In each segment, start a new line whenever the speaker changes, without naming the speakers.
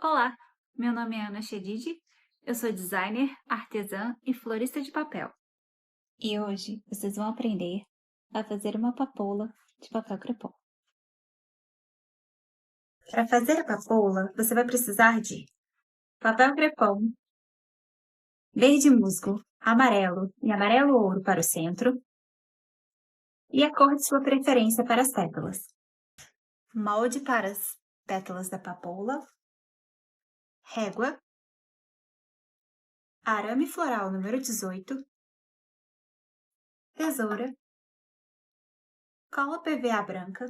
Olá, meu nome é Ana Chedid, eu sou designer, artesã e florista de papel. E hoje vocês vão aprender a fazer uma papoula de papel crepom. Para fazer a papoula, você vai precisar de papel crepom, verde musgo, amarelo e amarelo ouro para o centro e a cor de sua preferência para as pétalas. Molde para as pétalas da papoula, régua, arame floral número 18, tesoura, cola PVA branca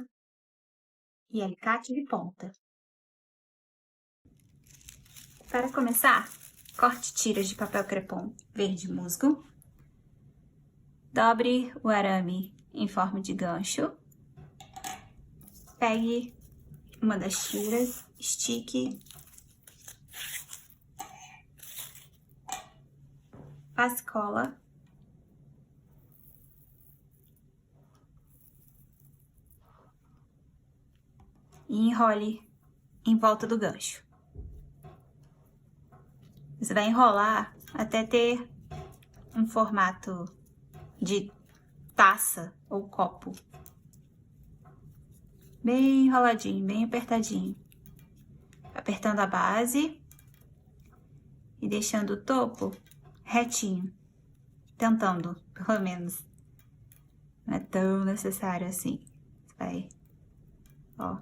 e alicate de ponta. Para começar, corte tiras de papel crepom verde musgo, dobre o arame em forma de gancho, pegue uma das tiras, estique, passe cola e enrole em volta do gancho. Você vai enrolar até ter um formato de taça ou copo. Bem enroladinho, bem apertadinho. Apertando a base e deixando o topo retinho. Tentando, pelo menos. Não é tão necessário assim. Vai, ó.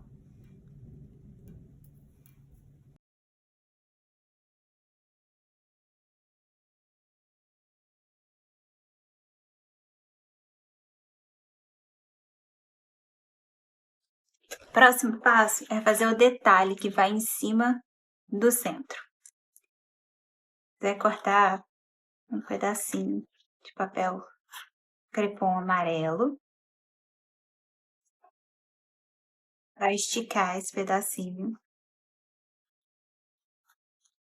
Próximo passo é fazer o detalhe que vai em cima do centro. Você vai cortar um pedacinho de papel crepom amarelo. Vai esticar esse pedacinho.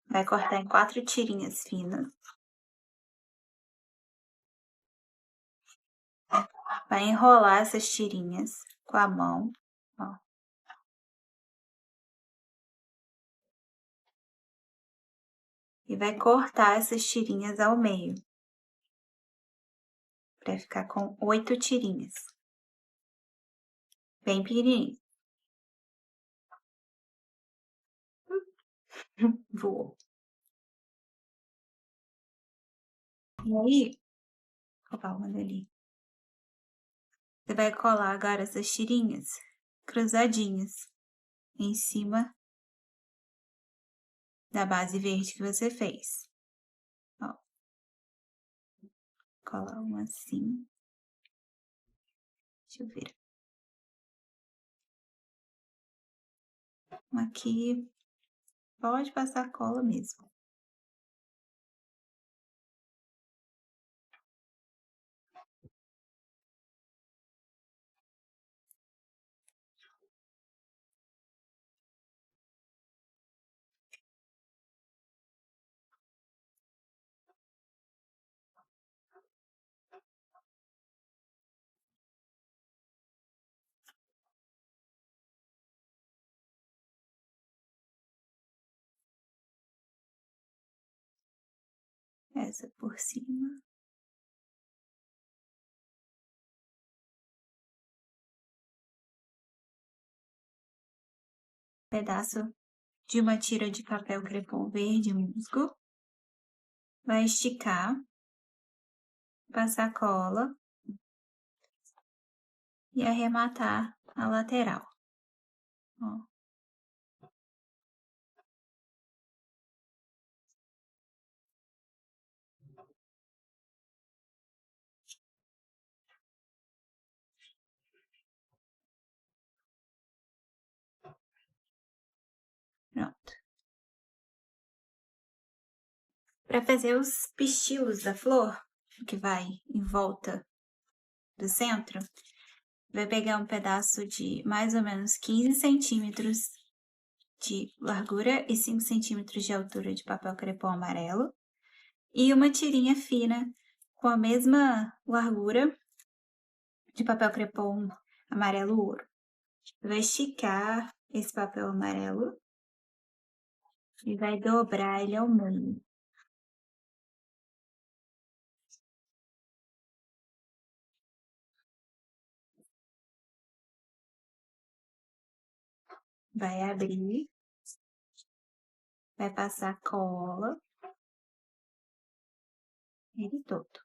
Vai cortar em 4 tirinhas finas. Vai enrolar essas tirinhas com a mão, ó. E vai cortar essas tirinhas ao meio. Para ficar com 8 tirinhas. Bem pequenininho. Voou. E aí, opa, manda ali. Você vai colar agora essas tirinhas cruzadinhas em cima da base verde que você fez. Ó. Cola uma assim. Deixa eu ver. Uma aqui. Pode passar cola mesmo. Essa por cima. Pedaço de uma tira de papel crepom verde musgo. Vai esticar. Passar cola. E arrematar a lateral. Ó. Pronto. Para fazer os pistilos da flor, que vai em volta do centro, vai pegar um pedaço de mais ou menos 15 centímetros de largura e 5 centímetros de altura de papel crepom amarelo e uma tirinha fina com a mesma largura de papel crepom amarelo ouro. Vai esticar esse papel amarelo E vai dobrar ele ao meio. Vai abrir. Vai passar cola. Ele todo.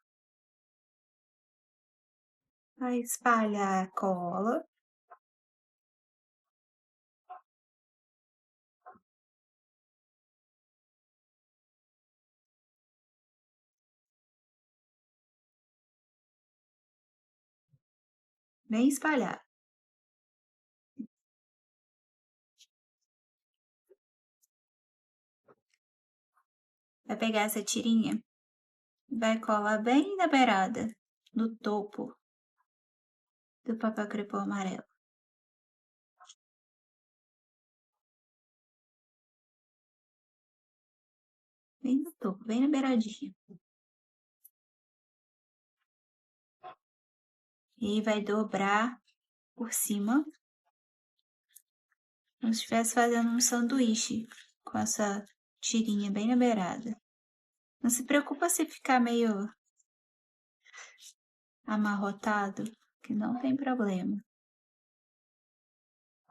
Vai espalhar a cola. Bem espalhar. Vai pegar essa tirinha. Vai colar bem na beirada, no topo do papel crepom amarelo. Bem no topo, bem na beiradinha. E vai dobrar por cima, como se estivesse fazendo um sanduíche com essa tirinha bem na beirada. Não se preocupa se ficar meio amarrotado, que não tem problema.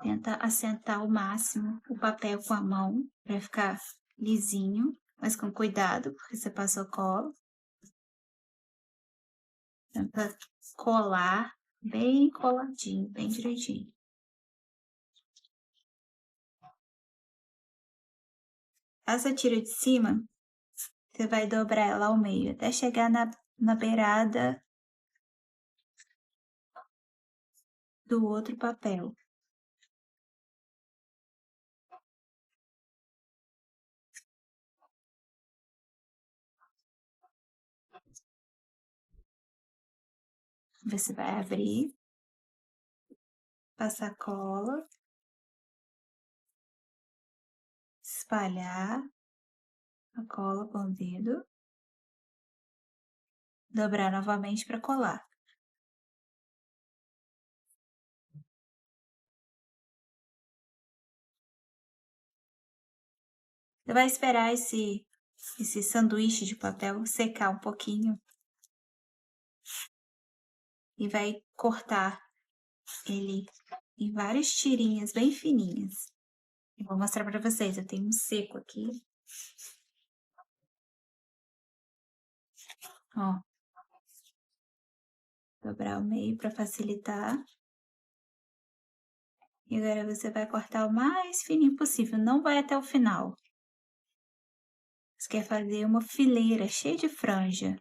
Tenta assentar ao máximo o papel com a mão para ficar lisinho, mas com cuidado, porque você passou cola. Tenta colar bem coladinho, bem direitinho. Essa tira de cima, você vai dobrar ela ao meio, até chegar na beirada do outro papel. Você vai abrir, passar cola, espalhar a cola com o dedo, dobrar novamente para colar. Você vai esperar esse sanduíche de papel secar um pouquinho e vai cortar ele em várias tirinhas bem fininhas. Eu vou mostrar para vocês, eu tenho um seco aqui. Ó. Dobrar ao meio para facilitar. E agora você vai cortar o mais fininho possível, não vai até o final. Você quer fazer uma fileira cheia de franja.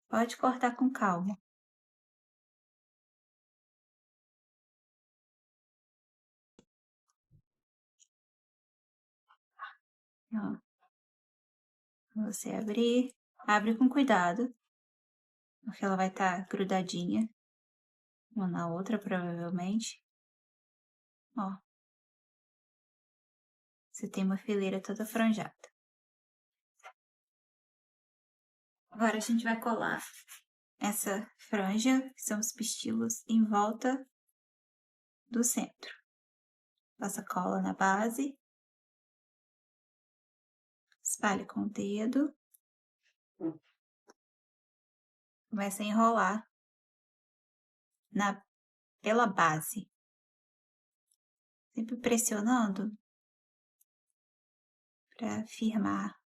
Pode cortar com calma. Ó. Você abrir, abre com cuidado, porque ela vai estar grudadinha uma na outra, provavelmente. Ó. Você tem uma fileira toda franjada. Agora a gente vai colar essa franja, que são os pistilos, em volta do centro. Passa cola na base. Espalha com o dedo. Começa a enrolar pela base. Sempre pressionando para firmar.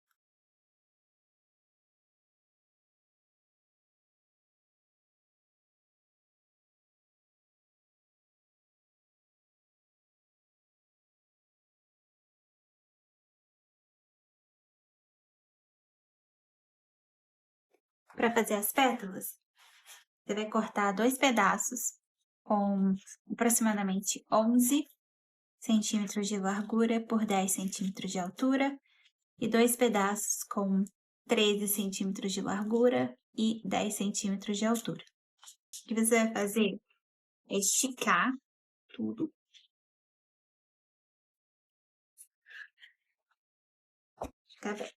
Para fazer as pétalas, você vai cortar 2 pedaços com aproximadamente 11 centímetros de largura por 10 centímetros de altura e 2 pedaços com 13 centímetros de largura e 10 centímetros de altura. O que você vai fazer é esticar tudo. Esticar bem.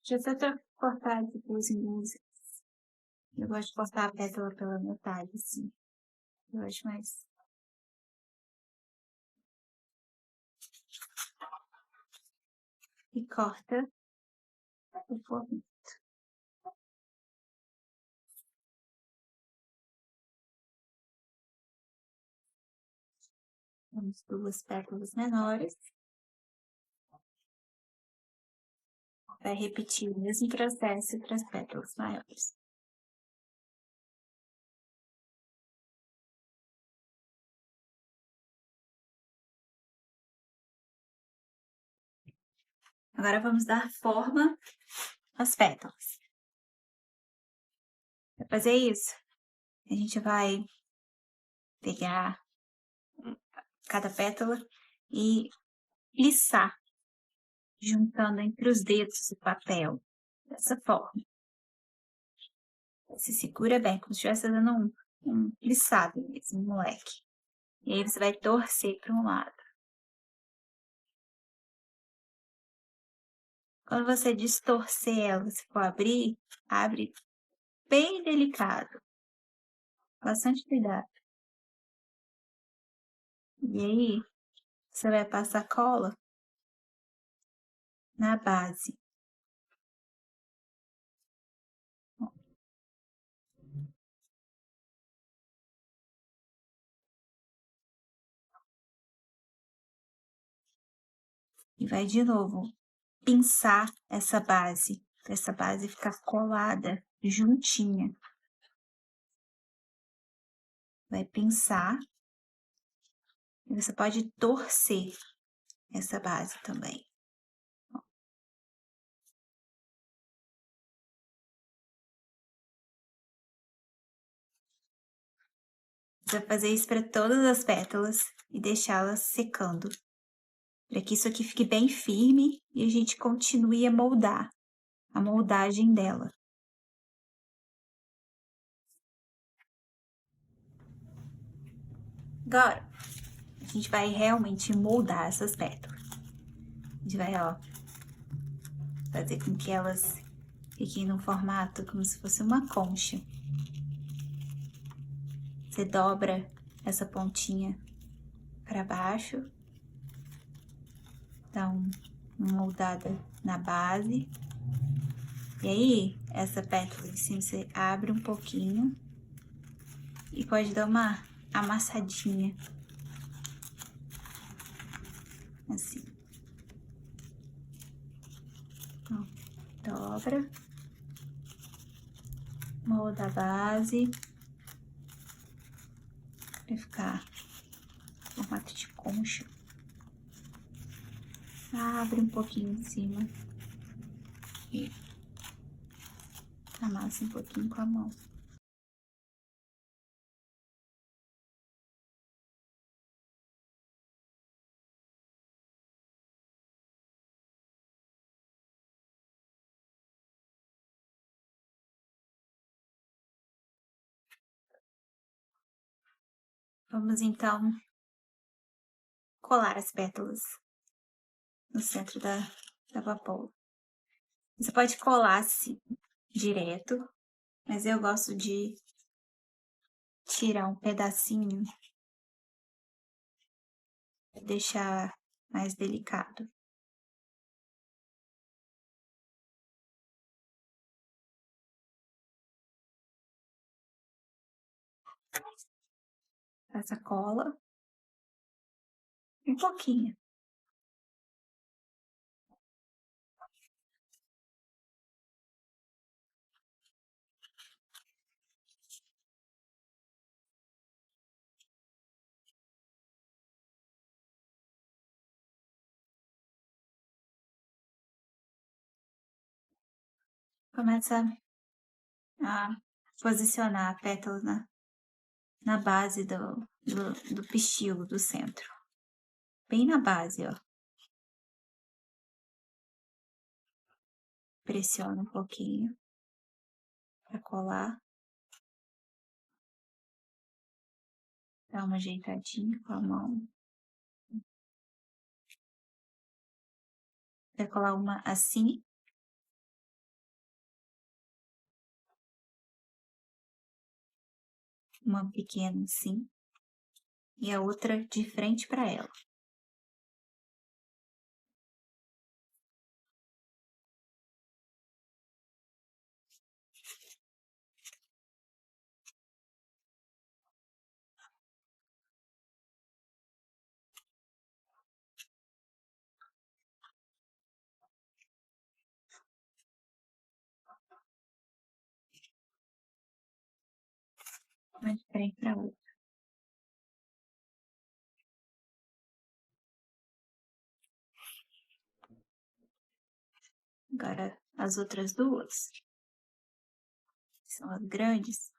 Deixa eu só cortar de duas em duas. Eu gosto de cortar a pétala pela metade, assim. Eu acho mais... E corta o formato. Temos 2 pétalas menores. Vai repetir o mesmo processo para as pétalas maiores. Agora vamos dar forma às pétalas. Para fazer isso, a gente vai pegar cada pétala e lissar, juntando entre os dedos o papel, dessa forma. Você segura bem, como se estivesse dando um lissado mesmo, moleque. E aí você vai torcer para um lado. Quando você distorcer ela, se for abrir, abre bem delicado. Bastante cuidado. E aí, você vai passar cola na base. E vai de novo pinçar essa base, para essa base ficar colada, juntinha. Vai pinçar. E você pode torcer essa base também. Você vai fazer isso para todas as pétalas e deixá-las secando. Para que isso aqui fique bem firme e a gente continue a moldar a moldagem dela. Agora, a gente vai realmente moldar essas pétalas. A gente vai, ó, fazer com que elas fiquem num formato como se fosse uma concha. Você dobra essa pontinha para baixo, dá uma moldada na base. E aí, essa pétala de cima você abre um pouquinho e pode dar uma amassadinha. Assim. Ó, dobra. Molda a base. Pra ficar em formato de concha. Abre um pouquinho em cima. E amassa um pouquinho com a mão. Vamos então colar as pétalas no centro da vapola. Você pode colar assim, direto, mas eu gosto de tirar um pedacinho e deixar mais delicado. Essa cola um pouquinho. Começa a posicionar a pétala na base do pistilo do centro. Bem na base, ó. Pressiona um pouquinho para colar. Dá uma ajeitadinha com a mão. Vai colar uma assim. uma pequena assim, e a outra de frente para ela. Uma de frente para outra. Agora, as outras duas, que são as grandes,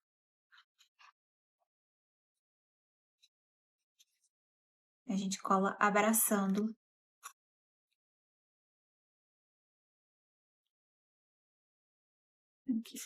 a gente cola abraçando. Aqui.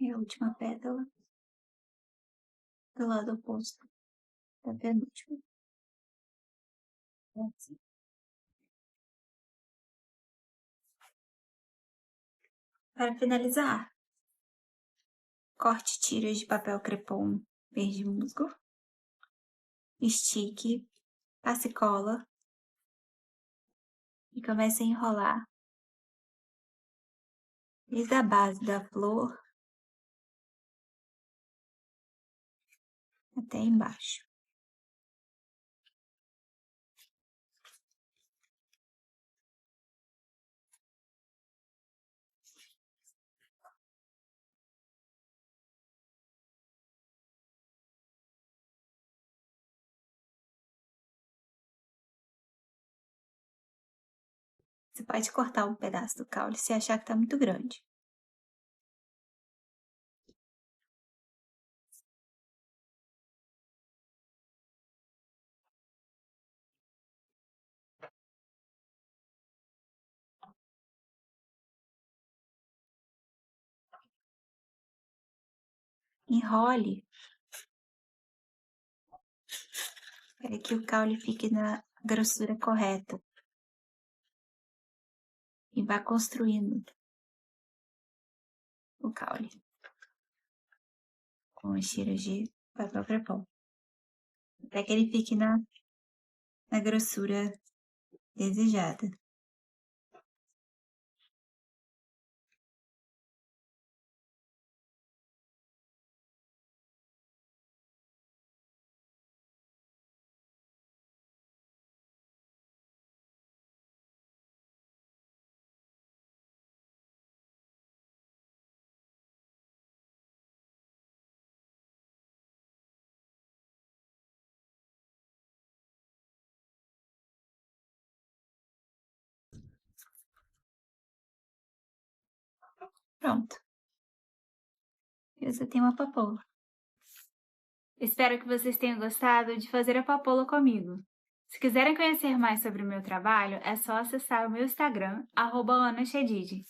E a última pétala do lado oposto da penúltima. Assim. Para finalizar, corte tiras de papel crepom verde musgo, estique, passe cola e comece a enrolar desde a base da flor até embaixo. Você pode cortar um pedaço do caule se achar que está muito grande. Enrole para que o caule fique na grossura correta e vá construindo o caule com as tiras de papel crepom, até que ele fique na grossura desejada. Pronto. E você tem uma papoula. Espero que vocês tenham gostado de fazer a papoula comigo. Se quiserem conhecer mais sobre o meu trabalho, é só acessar o meu Instagram, @AnaChedid.